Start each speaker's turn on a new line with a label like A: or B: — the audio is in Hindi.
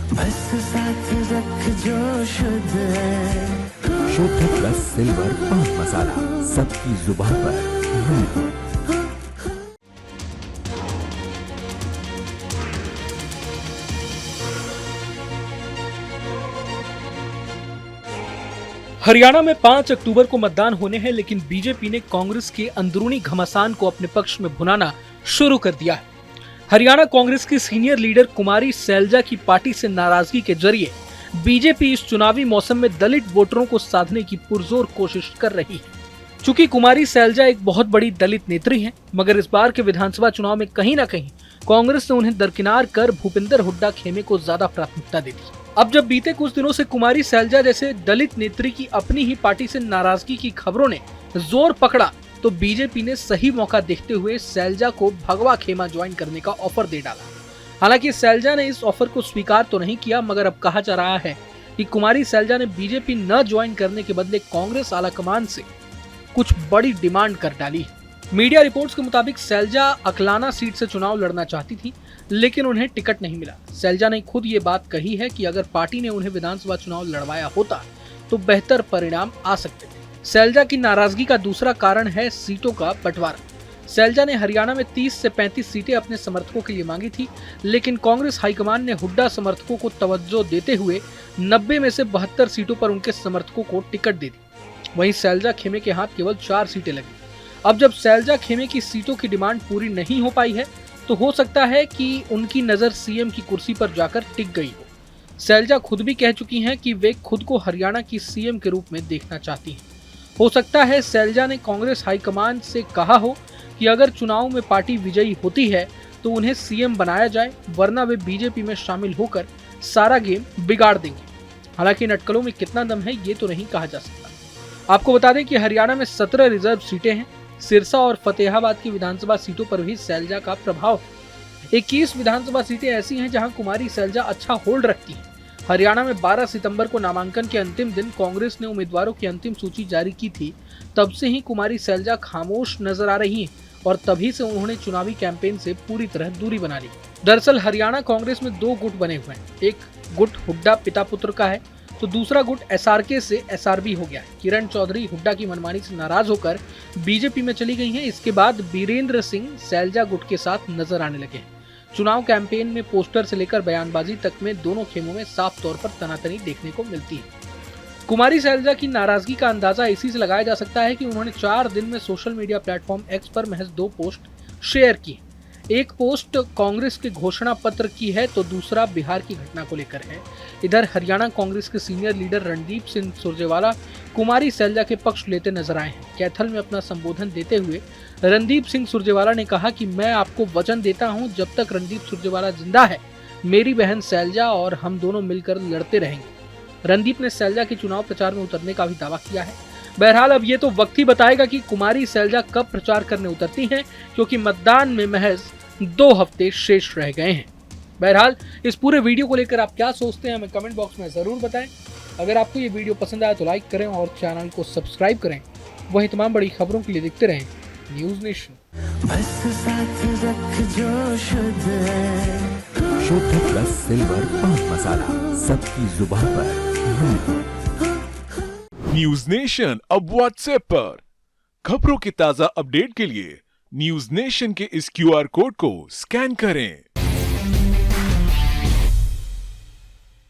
A: बस साथ रख जो शुद्ध है।
B: शुद्ध प्लस सिल्वर पान मसाला, सबकी जुबान पर महक।
C: हरियाणा में 5 अक्टूबर को मतदान होने हैं, लेकिन बीजेपी ने कांग्रेस के अंदरूनी घमासान को अपने पक्ष में भुनाना शुरू कर दिया है। हरियाणा कांग्रेस की सीनियर लीडर कुमारी सैलजा की पार्टी से नाराजगी के जरिए बीजेपी इस चुनावी मौसम में दलित वोटरों को साधने की पुरजोर कोशिश कर रही है। चूंकि कुमारी सैलजा एक बहुत बड़ी दलित नेत्री हैं, मगर इस बार के विधानसभा चुनाव में कहीं न कहीं कांग्रेस ने उन्हें दरकिनार कर भूपिंदर हुड्डा खेमे को ज्यादा प्राथमिकता दे दी। अब जब बीते कुछ दिनों से कुमारी सैलजा जैसे दलित नेत्री की अपनी ही पार्टी से नाराजगी की खबरों ने जोर पकड़ा, तो बीजेपी ने सही मौका देखते हुए सैलजा को भगवा खेमा ज्वाइन करने का ऑफर दे डाला। हालांकि सैलजा ने इस ऑफर को स्वीकार तो नहीं किया, मगर अब कहा जा रहा है कि कुमारी सैलजा ने बीजेपी न ज्वाइन करने के बदले कांग्रेस आलाकमान से कुछ बड़ी डिमांड कर डाली है। मीडिया रिपोर्ट्स के मुताबिक सैलजा अकलाना सीट से चुनाव लड़ना चाहती थी, लेकिन उन्हें टिकट नहीं मिला। सैलजा ने खुद ये बात कही है कि अगर पार्टी ने उन्हें विधानसभा चुनाव लड़वाया होता तो बेहतर परिणाम आ सकते थे। सैलजा की नाराजगी का दूसरा कारण है सीटों का बंटवारा। सैलजा ने हरियाणा में 30 से 35 सीटें अपने समर्थकों के लिए मांगी थी, लेकिन कांग्रेस हाईकमान ने हुड्डा समर्थकों को तवज्जो देते हुए 90 में से 72 सीटों पर उनके समर्थकों को टिकट दे दी। वहीं सैलजा खेमे के हाथ केवल 4 सीटें लगी। अब जब सैलजा खेमे की सीटों की डिमांड पूरी नहीं हो पाई है, तो हो सकता है कि उनकी नजर सीएम की कुर्सी पर जाकर टिक गई हो। सैलजा खुद भी कह चुकी हैं कि वे खुद को हरियाणा की सीएम के रूप में देखना चाहती हैं। हो सकता है सैलजा ने कांग्रेस हाईकमान से कहा हो कि अगर चुनाव में पार्टी विजयी होती है तो उन्हें सीएम बनाया जाए, वरना वे बीजेपी में शामिल होकर सारा गेम बिगाड़ देंगे। हालांकि इन अटकलों में कितना दम है ये तो नहीं कहा जा सकता। आपको बता दें कि हरियाणा में 17 रिजर्व सीटें हैं। सिरसा और फतेहाबाद की विधानसभा सीटों पर भी सैलजा का प्रभाव है। 21 विधानसभा सीटें ऐसी हैं जहां कुमारी सैलजा अच्छा होल्ड रखती हैं। हरियाणा में 12 सितंबर को नामांकन के अंतिम दिन कांग्रेस ने उम्मीदवारों की अंतिम सूची जारी की थी। तब से ही कुमारी सैलजा खामोश नजर आ रही हैं और तभी से उन्होंने चुनावी कैंपेन से पूरी तरह दूरी बना ली। दरअसल हरियाणा कांग्रेस में 2 गुट बने हुए हैं। एक गुट हुड्डा पिता पुत्र का है, तो दूसरा गुट एसआरके से एसआरबी हो गया है। किरण चौधरी हुड्डा की मनमानी से नाराज होकर बीजेपी में चली गई हैं। इसके बाद बीरेंद्र सिंह सैलजा गुट के साथ नजर आने लगे हैं। चुनाव कैंपेन में पोस्टर से लेकर बयानबाजी तक में दोनों खेमों में साफ तौर पर तनातनी देखने को मिलती है। कुमारी सैलजा की नाराजगी का अंदाजा इसी से लगाया जा सकता है कि उन्होंने 4 दिन में सोशल मीडिया प्लेटफॉर्म एक्स पर महज 2 पोस्ट शेयर की। एक पोस्ट कांग्रेस के घोषणा पत्र की है, तो दूसरा बिहार की घटना को लेकर है। इधर हरियाणा कांग्रेस के सीनियर लीडर रणदीप सिंह सुरजेवाला कुमारी सैलजा के पक्ष लेते नजर आए हैं। कैथल में अपना संबोधन देते हुए रणदीप सिंह सुरजेवाला ने कहा कि मैं आपको वचन देता हूं, जब तक रणदीप सुरजेवाला जिंदा है, मेरी बहन सैलजा और हम दोनों मिलकर लड़ते रहेंगे। रणदीप ने सैलजा के चुनाव प्रचार में उतरने का भी दावा किया है। बहरहाल अब ये तो वक्त ही बताएगा कि कुमारी सैलजा कब प्रचार करने उतरती हैं, क्योंकि मतदान में महज 2 हफ्ते शेष रह गए हैं। बहरहाल इस पूरे वीडियो को लेकर आप क्या सोचते हैं हमें कमेंट बॉक्स में जरूर बताएं। अगर आपको ये वीडियो पसंद आया तो लाइक करें और चैनल को सब्सक्राइब करें। वही तमाम बड़ी खबरों के लिए देखते रहें न्यूज़ नेशन।
A: बस साथ रख जो शुद्ध है।
B: शुद्ध प्लस सिल्वर पान मसाला, सबकी जुबान पर महक।
D: न्यूज नेशन अब व्हाट्सएप पर खबरों की ताजा अपडेट के लिए न्यूज नेशन के इस क्यूआर कोड को स्कैन करें।